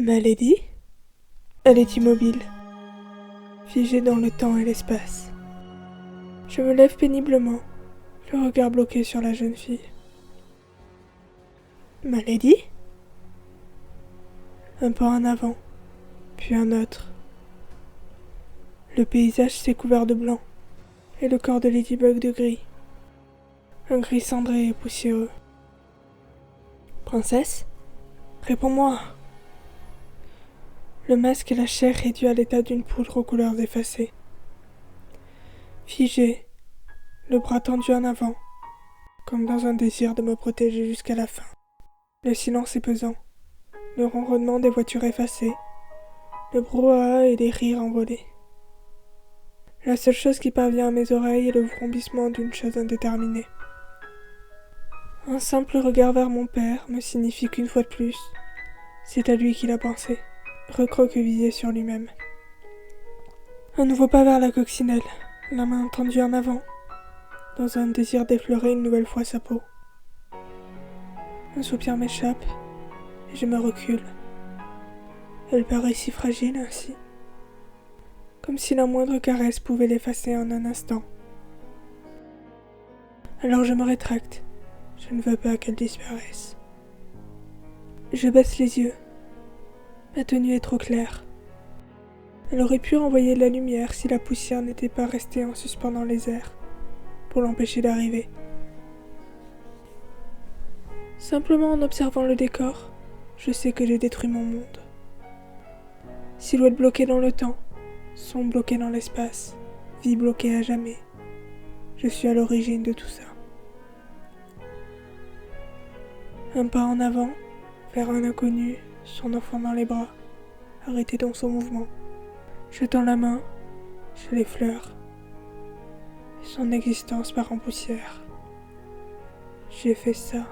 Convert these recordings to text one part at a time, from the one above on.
Ma lady, elle est immobile, figée dans le temps et l'espace. Je me lève péniblement, le regard bloqué sur la jeune fille. Ma lady? Un pas en avant, puis un autre. Le paysage s'est couvert de blanc, et le corps de Ladybug de gris. Un gris cendré et poussiéreux. Princesse? Réponds-moi. Le masque et la chair réduits à l'état d'une poudre aux couleurs effacées. Figé, le bras tendu en avant, comme dans un désir de me protéger jusqu'à la fin. Le silence est pesant, le ronronnement des voitures effacées, le brouhaha et les rires envolés. La seule chose qui parvient à mes oreilles est le vrombissement d'une chose indéterminée. Un simple regard vers mon père me signifie qu'une fois de plus, c'est à lui qu'il a pensé, recroquevillé sur lui-même. Un nouveau pas vers la coccinelle, la main tendue en avant, dans un désir d'effleurer une nouvelle fois sa peau. Un soupir m'échappe, et je me recule. Elle paraît si fragile ainsi, comme si la moindre caresse pouvait l'effacer en un instant. Alors je me rétracte, je ne veux pas qu'elle disparaisse. Je baisse les yeux. Ma tenue est trop claire. Elle aurait pu renvoyer de la lumière si la poussière n'était pas restée en suspens dans les airs, pour l'empêcher d'arriver. Simplement en observant le décor, je sais que j'ai détruit mon monde. Silhouette bloquée dans le temps, son bloqué dans l'espace, vie bloquée à jamais. Je suis à l'origine de tout ça. Un pas en avant, vers un inconnu, son enfant dans les bras, arrêté dans son mouvement. Je tends la main, je l'effleure. Son existence part en poussière. J'ai fait ça.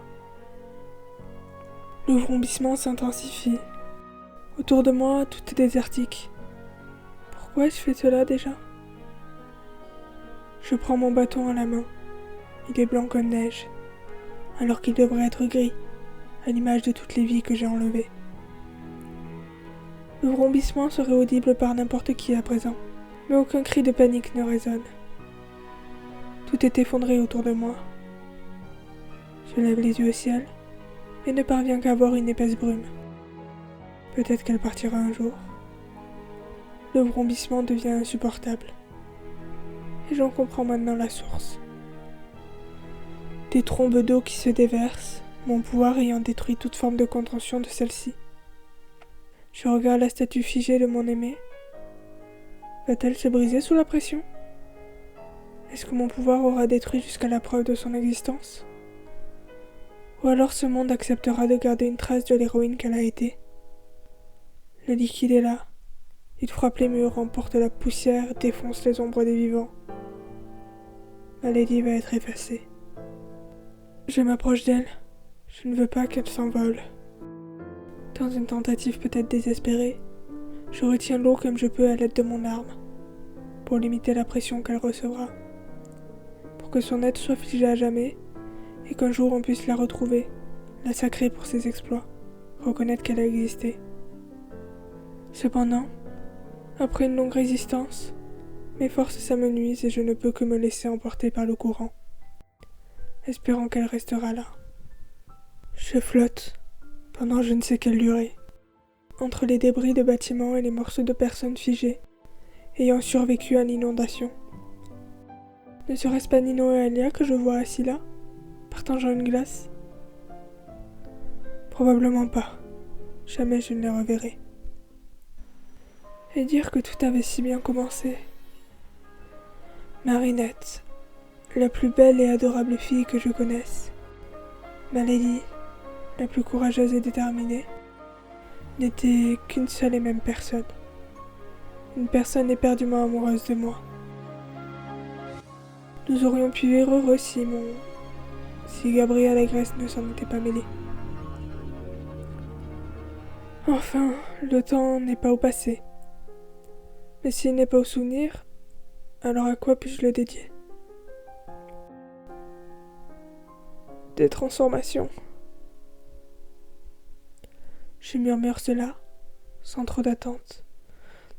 Le vrombissement s'intensifie. Autour de moi, tout est désertique. Pourquoi ai-je fait cela déjà? Je prends mon bâton à la main. Il est blanc comme neige, alors qu'il devrait être gris, à l'image de toutes les vies que j'ai enlevées. Le vrombissement serait audible par n'importe qui à présent, mais aucun cri de panique ne résonne. Tout est effondré autour de moi. Je lève les yeux au ciel, mais ne parviens qu'à voir une épaisse brume. Peut-être qu'elle partira un jour. Le vrombissement devient insupportable. Et j'en comprends maintenant la source. Des trombes d'eau qui se déversent, mon pouvoir ayant détruit toute forme de contention de celle-ci. Je regarde la statue figée de mon aimé. Va-t-elle se briser sous la pression? Est-ce que mon pouvoir aura détruit jusqu'à la preuve de son existence? Ou alors ce monde acceptera de garder une trace de l'héroïne qu'elle a été? Le liquide est là. Il frappe les murs, emporte la poussière, défonce les ombres des vivants. Ma lady va être effacée. Je m'approche d'elle. Je ne veux pas qu'elle s'envole. Dans une tentative peut-être désespérée, je retiens l'eau comme je peux à l'aide de mon arme, pour limiter la pression qu'elle recevra, pour que son être soit figé à jamais, et qu'un jour on puisse la retrouver, la sacrer pour ses exploits, reconnaître qu'elle a existé. Cependant, après une longue résistance, mes forces s'amenuisent et je ne peux que me laisser emporter par le courant, espérant qu'elle restera là. Je flotte, pendant je ne sais quelle durée, entre les débris de bâtiments et les morceaux de personnes figées, ayant survécu à l'inondation. Ne serait-ce pas Nino et Alia que je vois assis là, partageant une glace? Probablement pas. Jamais je ne les reverrai. Et dire que tout avait si bien commencé. Marinette, la plus belle et adorable fille que je connaisse. Ma lady, la plus courageuse et déterminée, n'était qu'une seule et même personne. Une personne éperdument amoureuse de moi. Nous aurions pu vivre heureux si Gabriel Agreste ne s'en était pas mêlé. Enfin, le temps n'est pas au passé. Mais s'il n'est pas au souvenir, alors à quoi puis-je le dédier? Des transformations. Je murmure cela, sans trop d'attente,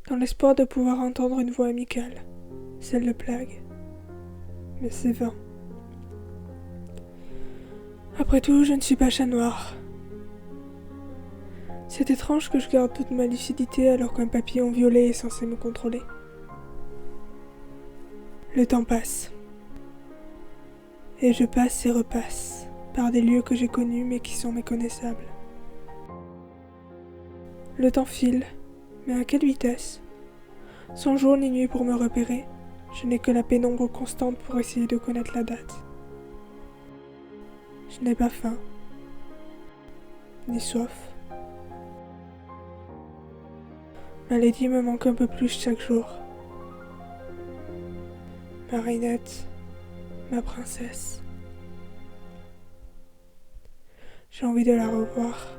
dans l'espoir de pouvoir entendre une voix amicale, celle de Plagg. Mais c'est vain. Après tout, je ne suis pas chat noir. C'est étrange que je garde toute ma lucidité alors qu'un papillon violet est censé me contrôler. Le temps passe. Et je passe et repasse par des lieux que j'ai connus mais qui sont méconnaissables. Le temps file, mais à quelle vitesse? Sans jour ni nuit pour me repérer, je n'ai que la pénombre constante pour essayer de connaître la date. Je n'ai pas faim, ni soif. Ma lady me manque un peu plus chaque jour. Marinette, ma princesse. J'ai envie de la revoir.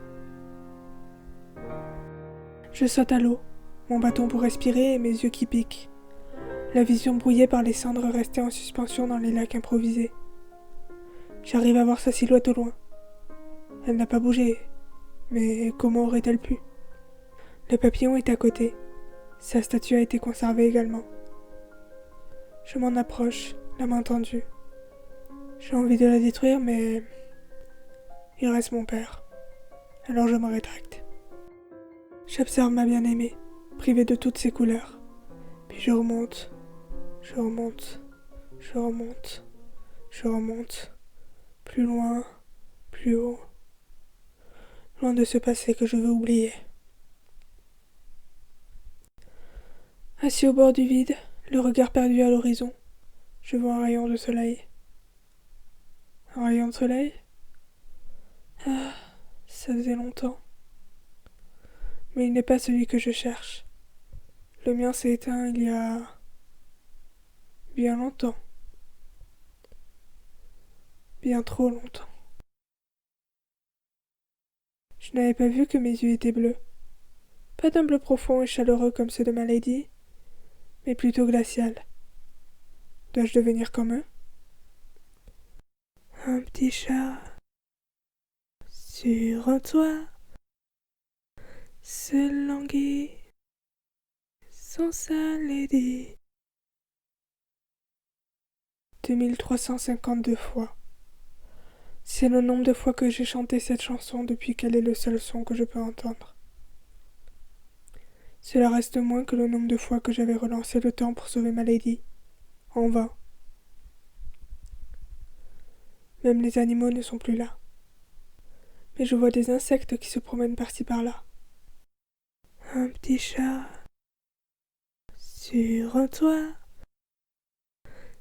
Je saute à l'eau, mon bâton pour respirer et mes yeux qui piquent. La vision brouillée par les cendres restées en suspension dans les lacs improvisés. J'arrive à voir sa silhouette au loin. Elle n'a pas bougé, mais comment aurait-elle pu? Le papillon est à côté. Sa statue a été conservée également. Je m'en approche, la main tendue. J'ai envie de la détruire, mais il reste mon père. Alors je me rétracte. J'observe ma bien-aimée, privée de toutes ses couleurs. Puis je remonte, je remonte, je remonte, je remonte. Plus loin, plus haut. Loin de ce passé que je veux oublier. Assis au bord du vide, le regard perdu à l'horizon, je vois un rayon de soleil. Un rayon de soleil? Ah, ça faisait longtemps. Mais il n'est pas celui que je cherche. Le mien s'est éteint il y a bien longtemps. Bien trop longtemps. Je n'avais pas vu que mes yeux étaient bleus. Pas d'un bleu profond et chaleureux comme ceux de ma lady, mais plutôt glacial. Dois-je devenir comme eux? Un petit chat sur un toit se languit sans sa lady. 2352 fois. C'est le nombre de fois que j'ai chanté cette chanson depuis qu'elle est le seul son que je peux entendre. Cela reste moins que le nombre de fois que j'avais relancé le temps pour sauver ma lady. En vain. Même les animaux ne sont plus là. Mais je vois des insectes qui se promènent par-ci par-là. Un petit chat sur un toit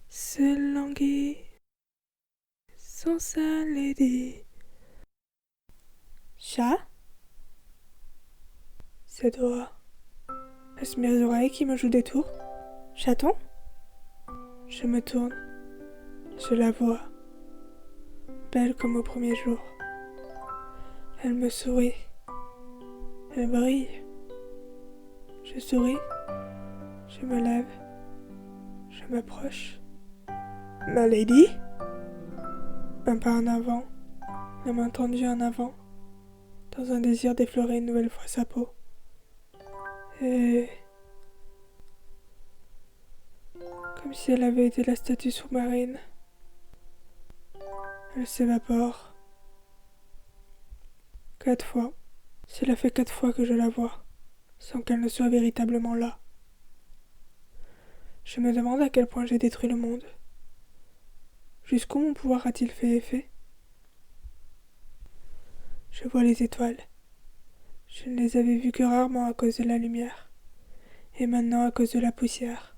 se languit sans sa lady. Chat? Cette voix. Est-ce mes oreilles qui me jouent des tours? Chaton? Je me tourne. Je la vois. Belle comme au premier jour. Elle me sourit. Elle brille. Je souris. Je me lève. Je m'approche. Ma lady? Un pas en avant. La main tendue en avant. Dans un désir d'effleurer une nouvelle fois sa peau. Et comme si elle avait été la statue sous-marine. Elle s'évapore. 4 fois. Cela fait 4 fois que je la vois, sans qu'elle ne soit véritablement là. Je me demande à quel point j'ai détruit le monde. Jusqu'où mon pouvoir a-t-il fait effet? Je vois les étoiles. Je ne les avais vues que rarement à cause de la lumière, et maintenant à cause de la poussière.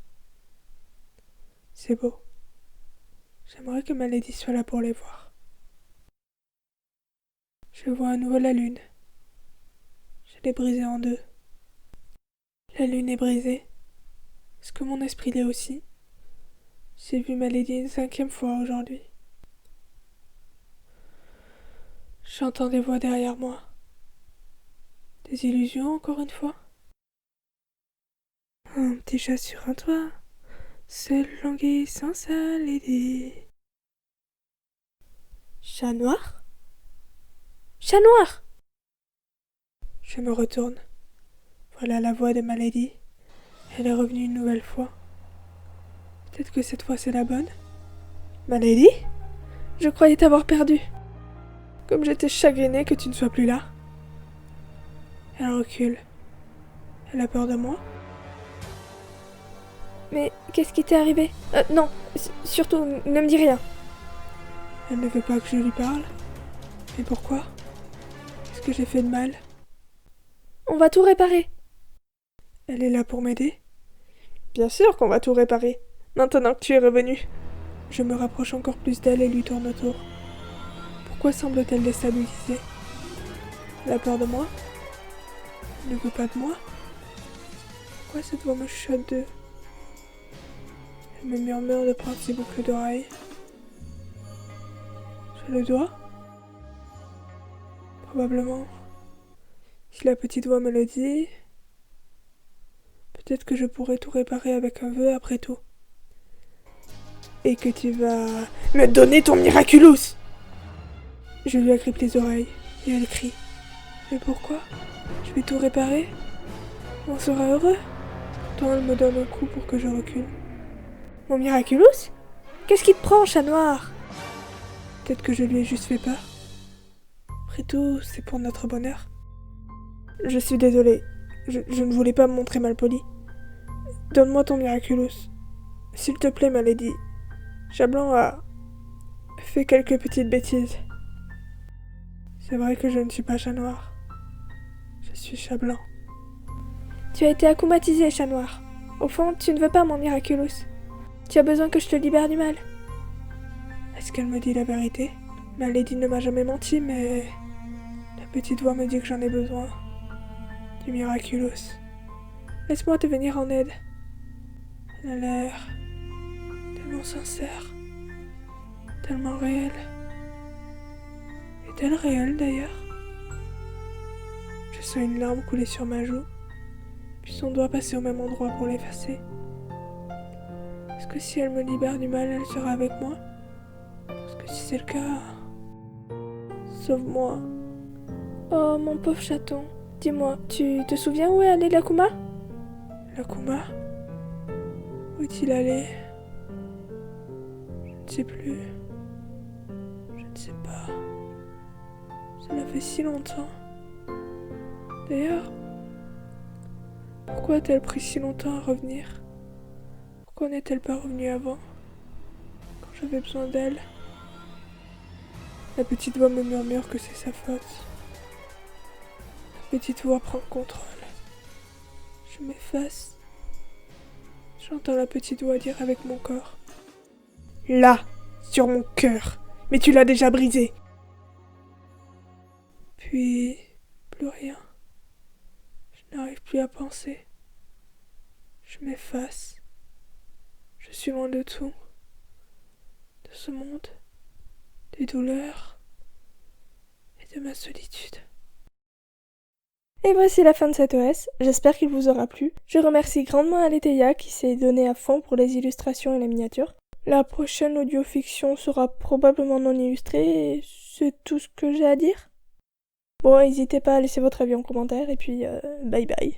C'est beau. J'aimerais que ma lady soit là pour les voir. Je vois à nouveau la lune. Je l'ai brisée en deux. La lune est brisée. Est-ce que mon esprit l'est aussi? J'ai vu ma lady une 5e fois aujourd'hui. J'entends des voix derrière moi. Des illusions encore une fois? Un petit chat sur un toit se languit sans sa lady. Chat noir? Chat noir! Je me retourne. Voilà la voix de ma Lady. Elle est revenue une nouvelle fois. Peut-être que cette fois c'est la bonne. Ma Lady? Je croyais t'avoir perdu. Comme j'étais chagrinée que tu ne sois plus là. Elle recule. Elle a peur de moi. Mais qu'est-ce qui t'est arrivé? Non, surtout, ne me dis rien. Elle ne veut pas que je lui parle. Mais pourquoi? Qu'est-ce que j'ai fait de mal? On va tout réparer. Elle est là pour m'aider? Bien sûr qu'on va tout réparer, maintenant que tu es revenu. Je me rapproche encore plus d'elle et lui tourne autour. Pourquoi semble-t-elle déstabilisée? Elle a peur de moi? Elle ne veut pas de moi? Pourquoi cette voix me chuchote de... Elle me murmure de prendre ses boucles d'oreilles. Sur le doigt? Probablement. Si la petite voix me le dit... Peut-être que je pourrais tout réparer avec un vœu après tout. Et que tu vas... me donner ton miraculous! Je lui agrippe les oreilles, et elle crie. Mais pourquoi? Je vais tout réparer? On sera heureux? Tant elle me donne un coup pour que je recule. Mon miraculous? Qu'est-ce qui te prend, chat noir? Peut-être que je lui ai juste fait peur. Après tout, c'est pour notre bonheur. Je suis désolée. Je ne voulais pas me montrer malpoli. Donne-moi ton miraculous. S'il te plaît, ma Lady. Chat Blanc a fait quelques petites bêtises. C'est vrai que je ne suis pas chat noir. Je suis chat blanc. Tu as été akumatisé, chat noir. Au fond, tu ne veux pas mon miraculous. Tu as besoin que je te libère du mal. Est-ce qu'elle me dit la vérité? Ma Lady ne m'a jamais menti, mais... La petite voix me dit que j'en ai besoin. Du miraculous. Laisse-moi te venir en aide. Elle a l'air... tellement sincère. Tellement réelle. Est-elle réelle d'ailleurs? Je sens une larme couler sur ma joue, puis son doigt passer au même endroit pour l'effacer. Est-ce que si elle me libère du mal, elle sera avec moi? Parce que si c'est le cas... Sauve-moi. Oh, mon pauvre chaton. Dis-moi, tu te souviens où est allé l'Akuma? L'Akuma? Où est-il allé? Je ne sais plus. Je ne sais pas. Cela fait si longtemps. D'ailleurs, pourquoi a-t-elle pris si longtemps à revenir? Pourquoi n'est-elle pas revenue avant, quand j'avais besoin d'elle? La petite voix me murmure que c'est sa faute. La petite voix prend le contrôle. Je m'efface. J'entends la petite voix dire avec mon corps. Là, sur mon cœur. Mais tu l'as déjà brisé. Puis, plus rien. Je n'arrive plus à penser. Je m'efface. Je suis loin de tout. De ce monde. Des douleurs. Et de ma solitude. Et voici la fin de cet OS, j'espère qu'il vous aura plu. Je remercie grandement Aletheia qui s'est donnée à fond pour les illustrations et la miniature. La prochaine audiofiction sera probablement non illustrée et c'est tout ce que j'ai à dire. Bon, n'hésitez pas à laisser votre avis en commentaire et puis bye bye.